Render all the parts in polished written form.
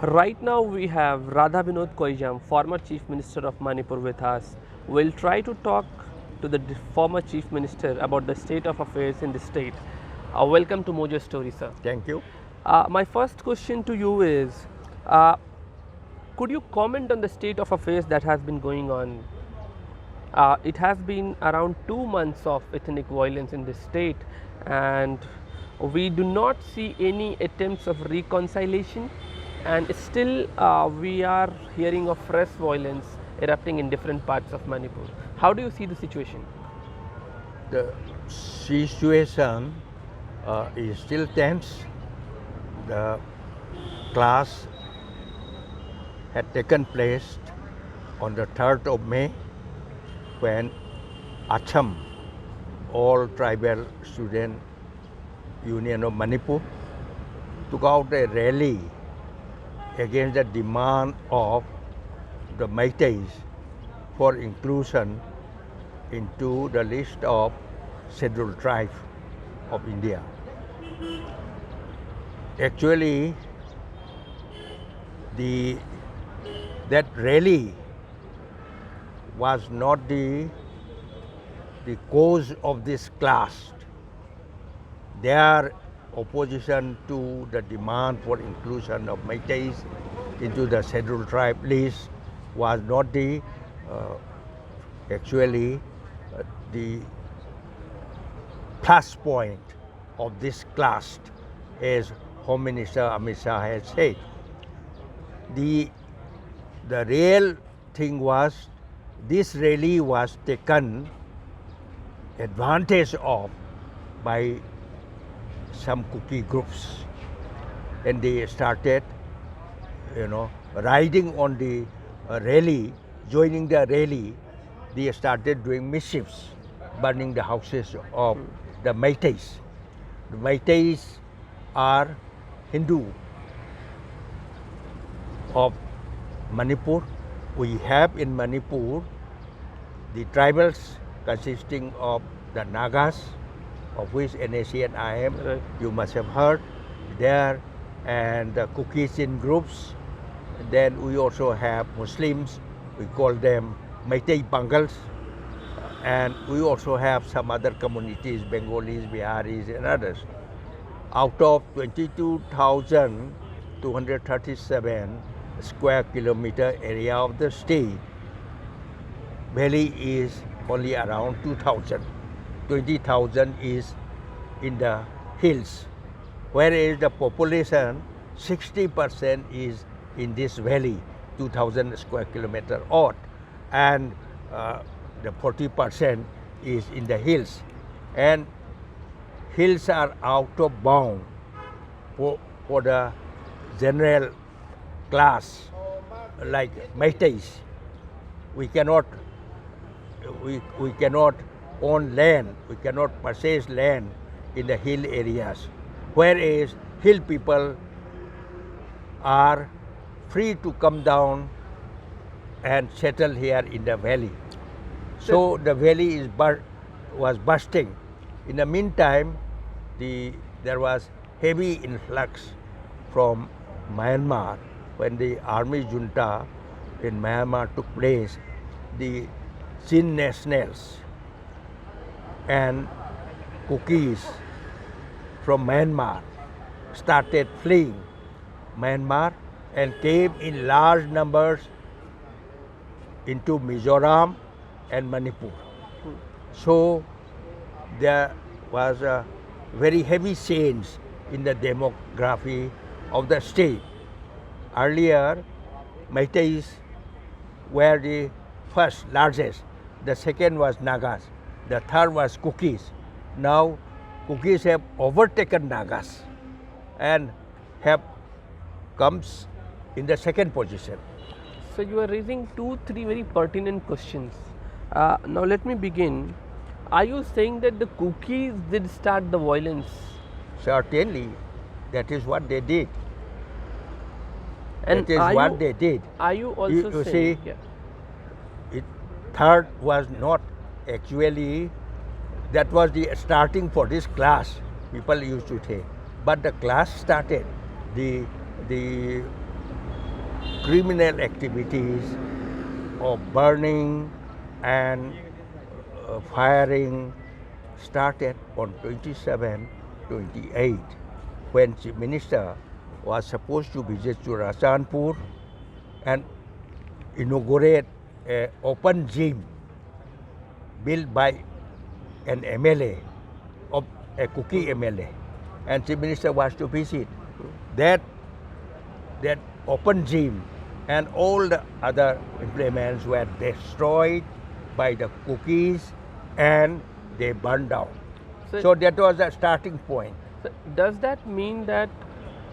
Right now we have Radha Binod Koijam, former Chief Minister of Manipur with us. We'll try to talk to the former Chief Minister about the state of affairs in the state. Welcome to MoJo Story, sir. Thank you. My first question to you is, uh, could you comment on the state of affairs that has been going on? It has been around 2 months of ethnic violence in this state, and we do not see any attempts of reconciliation, and still we are hearing of fresh violence erupting in different parts of Manipur. How do you see the situation? The situation is still tense. The class had taken place on the 3rd of May when Acham, all tribal student union of Manipur, took out a rally against the demand of the Meiteis for inclusion into the list of scheduled tribes of India. Actually, that rally was not the cause of this clash. Their opposition to the demand for inclusion of Meiteis into the scheduled tribe list was not the plus point of this clash, as Home Minister Amit Shah has said. The real thing was this rally was taken advantage of by some cookie groups, and they started, riding on the rally, joining the rally. They started doing mischiefs, burning the houses of the Meiteis. The Meiteis are Hindu of Manipur. We have in Manipur the tribals consisting of the Nagas, of which NAC and IM, Right. you must have heard there, and the Kukis in groups. Then we also have Muslims, we call them Meitei Bangals, and we also have some other communities, Bengalis, Biharis and others. Out of 22,237 square kilometer area of the state, valley is only around 2,000. 20,000 is in the hills, whereas the population 60% is in this valley, 2,000 square kilometer odd, and the 40% is in the hills. And hills are out of bound for the general class like Meiteis. We cannot own land, we cannot purchase land in the hill areas, whereas hill people are free to come down and settle here in the valley. So the valley was bursting. In the meantime, there was heavy influx from Myanmar. When the army junta in Myanmar took place, the Chin nationals and Kukis from Myanmar started fleeing Myanmar and came in large numbers into Mizoram and Manipur. So there was a very heavy change in the demography of the state. Earlier, Meiteis were the first, largest. The second was Nagas. The third was Kukis. Now, Kukis have overtaken Nagas and have comes in the second position. So you are raising 2-3 very pertinent questions. Now let me begin. Are you saying that the cookies did start the violence? Certainly, that is what they did. And that is what they did. Are you also You saying? see, third was not actually, that was the starting for this class, people used to say. But the class started, the criminal activities of burning and firing started on 27, 28, when Chief Minister was supposed to visit to Rasanpur and inaugurate an open gym built by an MLA, of a Kuki MLA, and Chief Minister was to visit. That open gym and all the other implements were destroyed by the cookies and they burned down. So that was the starting point. So does that mean that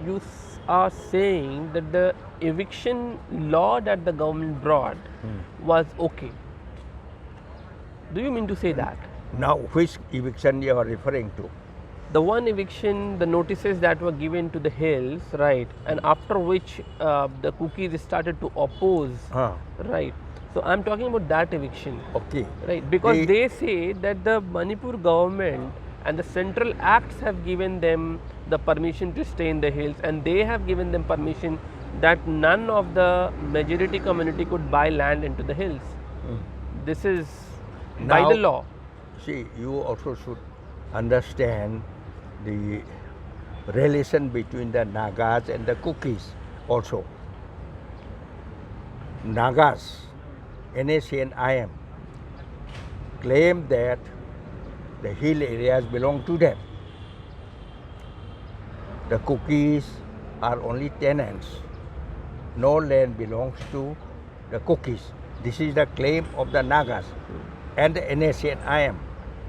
you are saying that the eviction law that the government brought was okay? Do you mean to say that? Now, which eviction you are referring to? The one eviction, the notices that were given to the hills, right, and after which the cookies started to oppose, right. So I'm talking about that eviction, Okay. right, because they say that the Manipur government and the central acts have given them the permission to stay in the hills, and they have given them permission that none of the majority community could buy land into the hills. This is by the law. See, you also should understand the relation between the Nagas and the Kukis also. Nagas, NAC and IM, claim that the hill areas belong to them. The Kukis are only tenants. No land belongs to the Kukis. This is the claim of the Nagas and the NAC and IM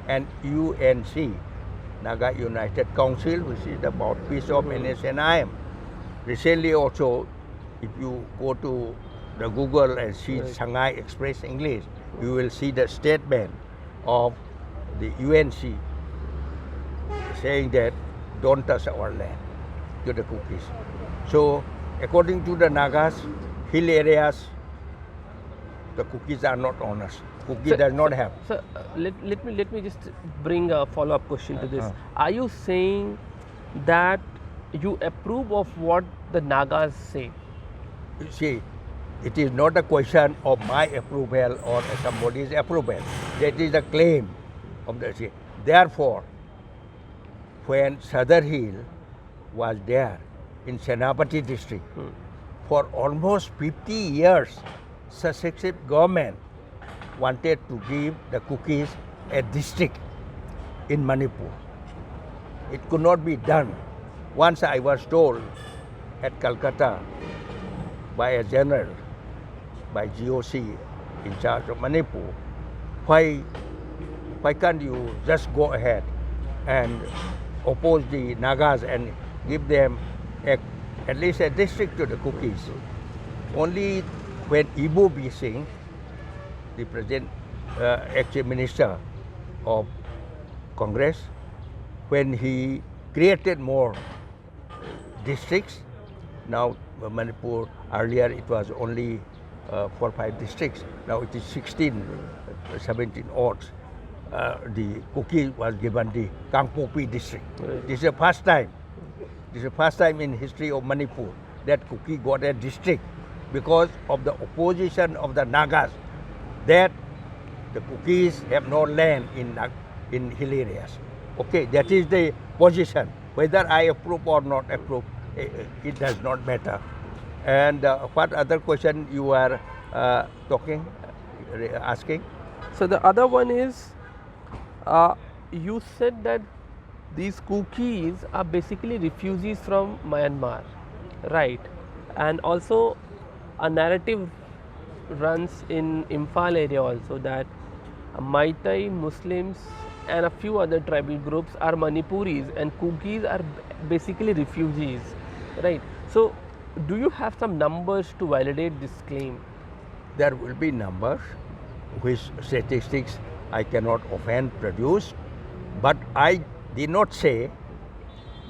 and UNC, Naga United Council, which is the mouthpiece of NAC and IM. Recently also, if you go to the Google and see Shanghai Express English, you will see the statement of the UNC saying that don't touch our land to the cookies. So according to the Nagas, hill areas, the cookies are not owners. Cookie does not have. So let me just bring a follow-up question to this. Are you saying that you approve of what the Nagas say? You see, it is not a question of my approval or somebody's approval. That is the claim of the state. Therefore, when Sadar Hill was there in Senapati district, for almost 50 years, successive government wanted to give the cookies a district in Manipur. It could not be done. Once I was told at Calcutta by a general, by GOC in charge of Manipur, why can't you just go ahead and oppose the Nagas and give them at least a district to the cookies? Only when Ibu B. Singh, the present ex-Chief Minister of Congress, when he created more districts, now Manipur, earlier it was only 4 or 5 districts, now it is 16, 17 odds. The Kuki was given the Kangpopi district. Right. This is the first time. This is the first time in history of Manipur that Kuki got a district because of the opposition of the Nagas, that the Kukis have no land in hill areas. Okay, that is the position. Whether I approve or not approve, it does not matter. And what other question you are asking? So the other one is, you said that these Kukis are basically refugees from Myanmar, right? And also a narrative runs in Imphal area also that Maitai Muslims and a few other tribal groups are Manipuris and Kukis are basically refugees, right? So do you have some numbers to validate this claim? There will be numbers, which statistics I cannot offhand produce, but I did not say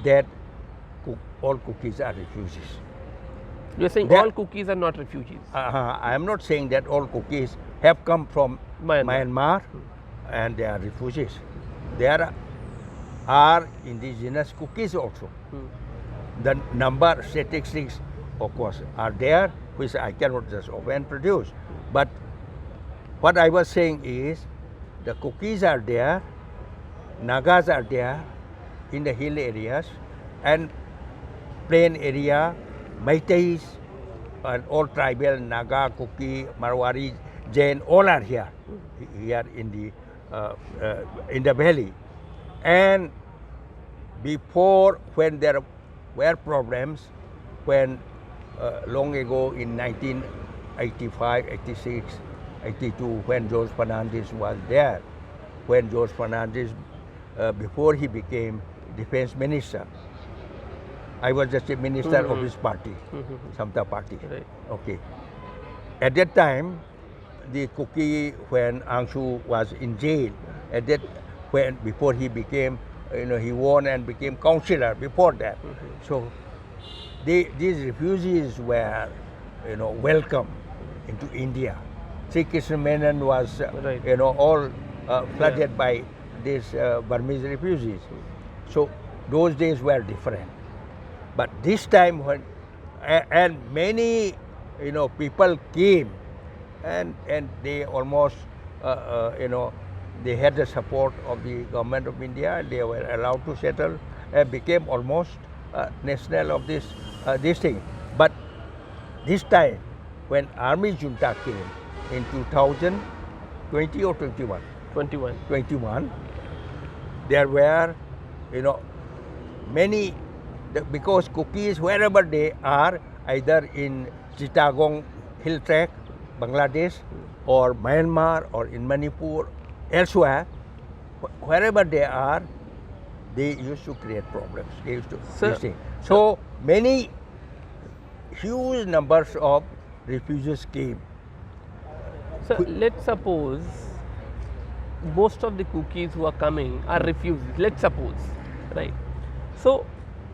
that all Kukis are refugees. You are saying all Kukis are not refugees? I am not saying that all Kukis have come from Myanmar and they are refugees. There are indigenous Kukis also. The number statistics, of course, are there, which I cannot just open produce. But what I was saying is, the cookies are there, Nagas are there in the hill areas, and plain area, Meiteis, and all tribal, Naga, Kuki, Marwari, Jain, all are here in the valley. And before, when there were problems, when long ago in 1985, 86, 82, when George Fernandez was there, when George Fernandez, before he became defense minister, I was just a minister of his party, Samta party. Right. Okay. At that time, the Kuki, when Angshu was in jail, before he became, he won and became councillor before that. So these refugees were, welcome into India. Sri Krishna Menon was, Right. all flooded by these Burmese refugees. So those days were different. But this time, when and many people came, and they almost they had the support of the government of India, and they were allowed to settle and became almost national of this thing. But this time, when army junta came in 2020 or 21, 21. there were many. Because cookies, wherever they are, either in Chittagong hill track, Bangladesh, or Myanmar, or in Manipur, elsewhere, wherever they are, they used to create problems. They used to Sir, so many huge numbers of refugees came. So let's suppose most of the cookies who are coming are refugees. Let's suppose, right? So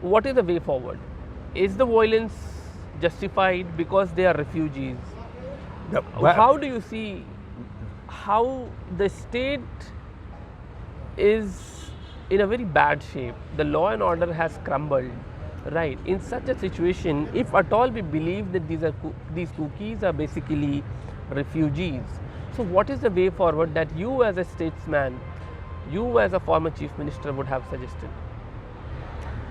what is the way forward? Is the violence justified because they are refugees? How do you see how the state is in a very bad shape? The law and order has crumbled, right? In such a situation, if at all we believe that these cookies are basically refugees, so what is the way forward that you as a statesman, you as a former chief minister would have suggested?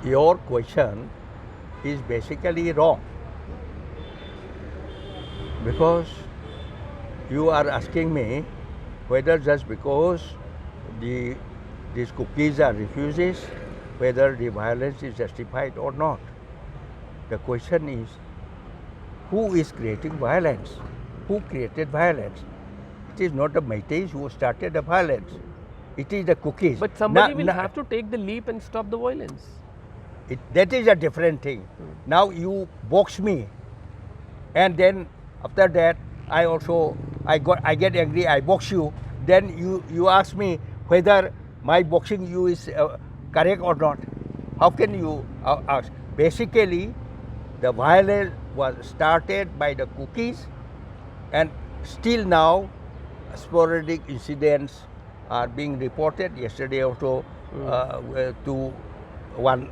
Your question is basically wrong, because you are asking me whether just because these cookies are refugees, whether the violence is justified or not. The question is, who is creating violence? Who created violence? It is not the Meiteis who started the violence. It is the cookies. But somebody will have to take the leap and stop the violence. That is a different thing. Now you box me, and then after that I get angry, I box you. Then you ask me whether my boxing you is correct or not. How can you ask? Basically, the violence was started by the cookies, and still now sporadic incidents are being reported. Yesterday also to one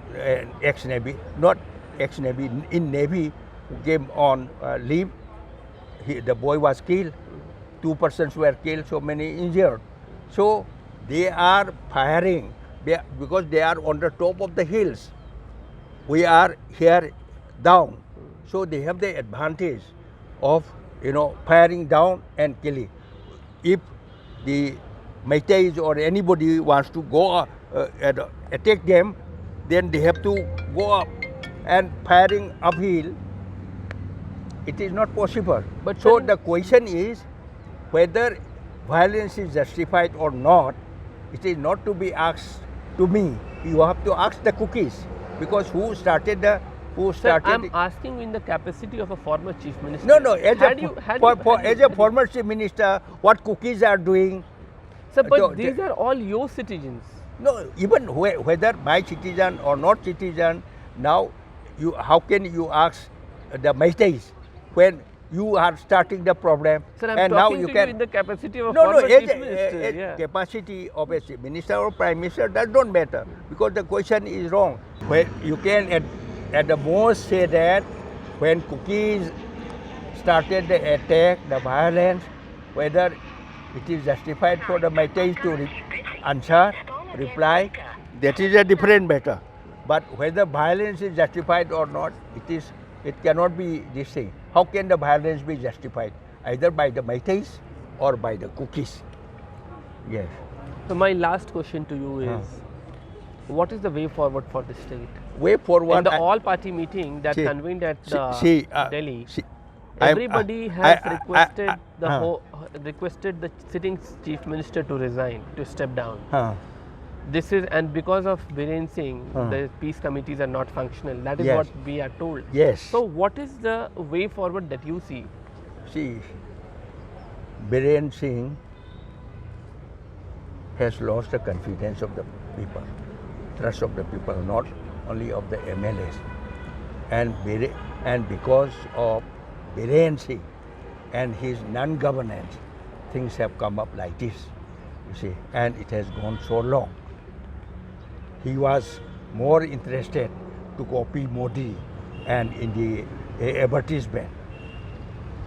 ex-Navy, not ex-Navy, in Navy, who came on leave. The boy was killed, 2 persons were killed, so many injured. So they are firing because they are on the top of the hills. We are here down. So they have the advantage of firing down and killing. If the Meiteis or anybody wants to go attack them, then they have to go up, and firing uphill, it is not possible. But so then, the question is whether violence is justified or not. It is not to be asked to me. You have to ask the cookies, because who started the Sir, I'm asking you in the capacity of a former chief minister. No. As a former chief minister, what cookies are doing? Sir, but these are all your citizens. No, even whether my citizen or not citizen, now how can you ask the Meiteis when you are starting the problem? Sir, I'm and talking now you to can you in the capacity of a former chief minister. Capacity of a chief minister or prime minister, that don't matter, because the question is wrong. Well, you can at the most say that when cookies started the attack, the violence, whether it is justified for the Meiteis to answer, reply, that is a different matter. But whether violence is justified or not, it cannot be this thing. How can the violence be justified? Either by the Meiteis or by the cookies. Yes. So my last question to you is, what is the way forward for the state? Way forward. In the all-party meeting that convened at Delhi, everybody has requested the sitting chief minister to resign, to step down. This is, and because of Biren Singh, the peace committees are not functional. That is what we are told. Yes. So what is the way forward that you see? See, Biren Singh has lost the confidence of the people, trust of the people, not only of the MLAs. And because of Biren Singh and his non-governance, things have come up like this, you see, and it has gone so long. He was more interested to copy Modi and in the advertisement.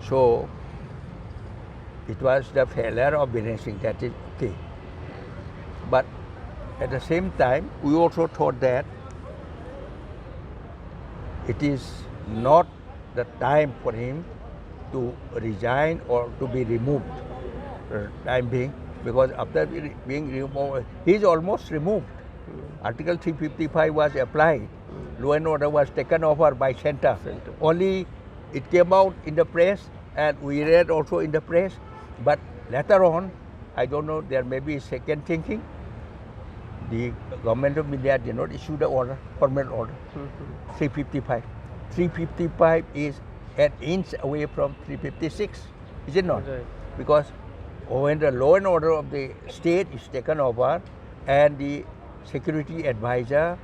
So it was the failure of Biren Singh, that is okay. But at the same time, we also thought that it is not the time for him to resign or to be removed, time being, because after being removed, he is almost removed. Article 355 was applied, law and order was taken over by center. Only it came out in the press and we read also in the press, but later on, I don't know, there may be second thinking. The government of India did not issue the order, formal order, 355. 355 is an inch away from 356, is it not? Right. Because when the law and order of the state is taken over and the security advisor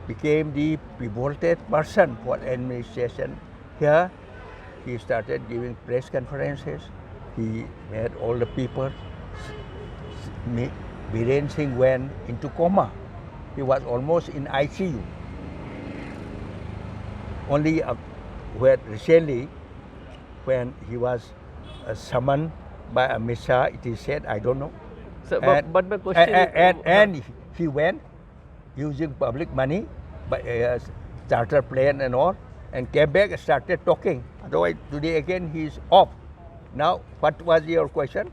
became the pivotal person for administration here, he started giving press conferences, he made all the people. Biren Singh went into coma. He was almost in ICU. Only recently, when he was summoned by Amit Shah, it is said, I don't know. So, but my question and he went using public money, by charter plane and all, and came back and started talking. Otherwise, today again he is off. Now, what was your question?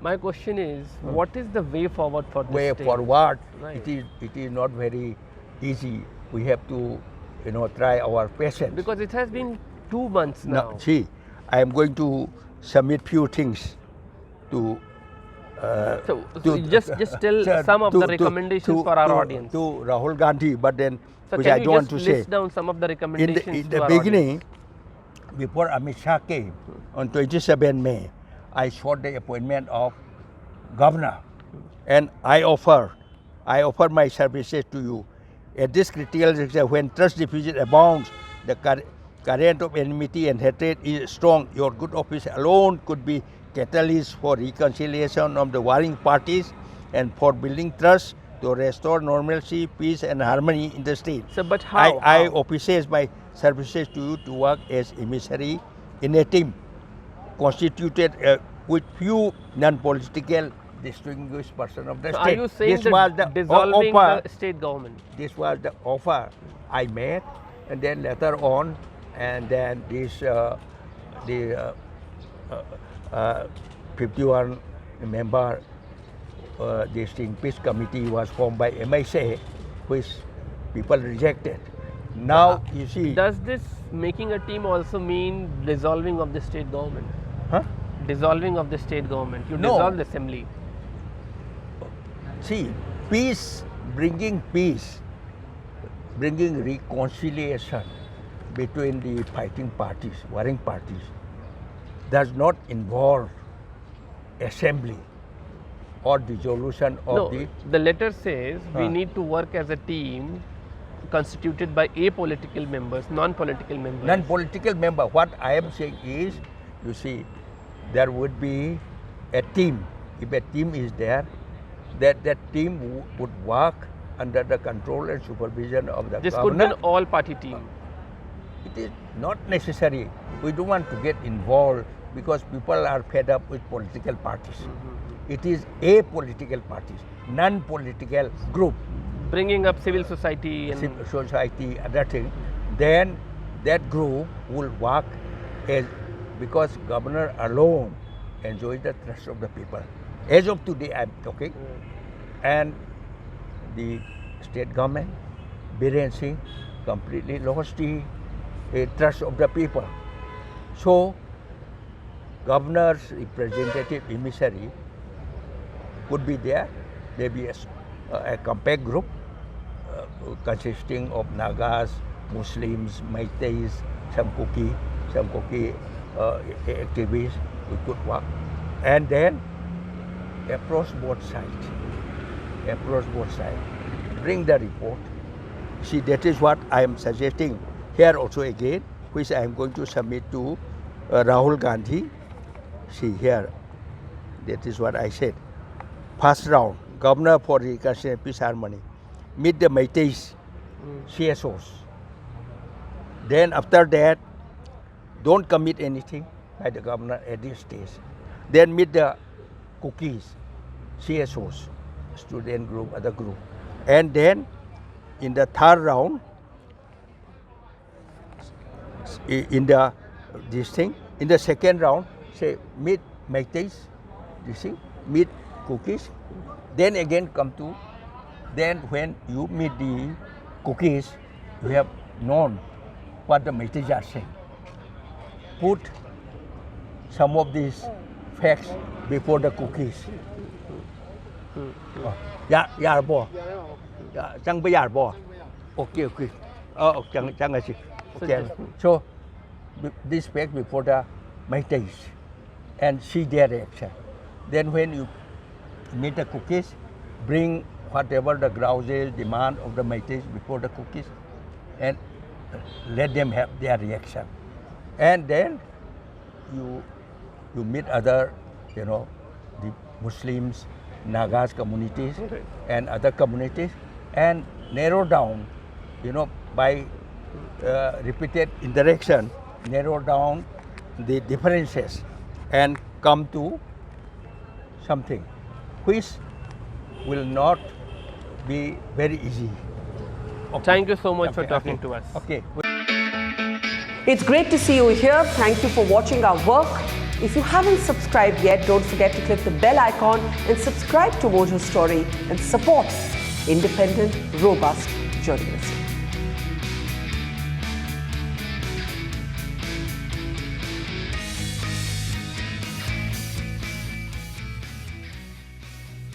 My question is, what is the way forward for this Way state? forward, Right. it is not very easy. We have to, try our patience. Because it has been 2 months now. Now, see, I am going to submit few things to. So just tell some of the recommendations for our audience. To Rahul Gandhi, but then So which can I you don't want just to say. list down some of the recommendations In to the our beginning, audience? before Amit Shah came on 27 May, I sought the appointment of governor, and I offer my services to you. At this critical juncture, when trust deficit abounds, the current of enmity and hatred is strong. Your good office alone could be catalyst for reconciliation of the warring parties and for building trust to restore normalcy, peace, and harmony in the state. So, but how? I offices my services to you to work as emissary in a team constituted with few non-political distinguished persons of the So state. are you saying This that was the dissolving offer. the state government? This was the offer I made, and then later on, and then this the 51 member this thing peace committee was formed by MSA, which people rejected. Now you see, Does this making a team also mean dissolving of the state government? huh? Dissolving of the state government. You No. dissolve the assembly. See, bringing reconciliation between the fighting parties, warring parties, does not involve assembly or dissolution of No, the. the letter says we Huh. need to work as a team constituted by apolitical members, non-political members. Non-political member. What I am saying is, you see, there would be a team. If a team is there, that team would work under the control and supervision of the This could be governor. an all-party team. It is not necessary. We don't want to get involved because people are fed up with political parties. It is a political party, non-political group, Bringing up civil society and civil society, other thing. Then that group will work as because governor alone enjoys the trust of the people. As of today, I am talking, and the state government, Biren Singh, completely lost the trust of the people. So, governor's representative emissary could be there, maybe a compact group consisting of Nagas, Muslims, Meiteis, some Kuki activists. We could work, and then approach both sides. Bring the report. See, that is what I am suggesting here also again, which I am going to submit to Rahul Gandhi. See here, that is what I said. First round, Governor for Reconciliation and Peace Harmony, meet the Meiteis, CSOs. Then after that, don't commit anything by the governor at this stage. Then meet the Cookies, CSOs, student group, other group. And then in the third round, in the second round, say meet Meiteis, meet Cookies. Then again come to, then when you meet the Cookies, you have known what the Meiteis are saying. Put some of these facts before the Cookies. Okay. Okay. So this fact before the Meiteis and see their reaction. Then when you meet the Cookies, bring whatever the grouses, demand of the Meiteis before the Cookies and let them have their reaction. And then you meet other, the Muslims, Nagas communities and other communities and narrow down, by repeated interaction, narrow down the differences and come to something which will not be very easy. Okay. Thank you so much for talking to us. Okay. It's great to see you here. Thank you for watching our work. If you haven't subscribed yet, don't forget to click the bell icon and subscribe to MoJo Story and support independent, robust journalism.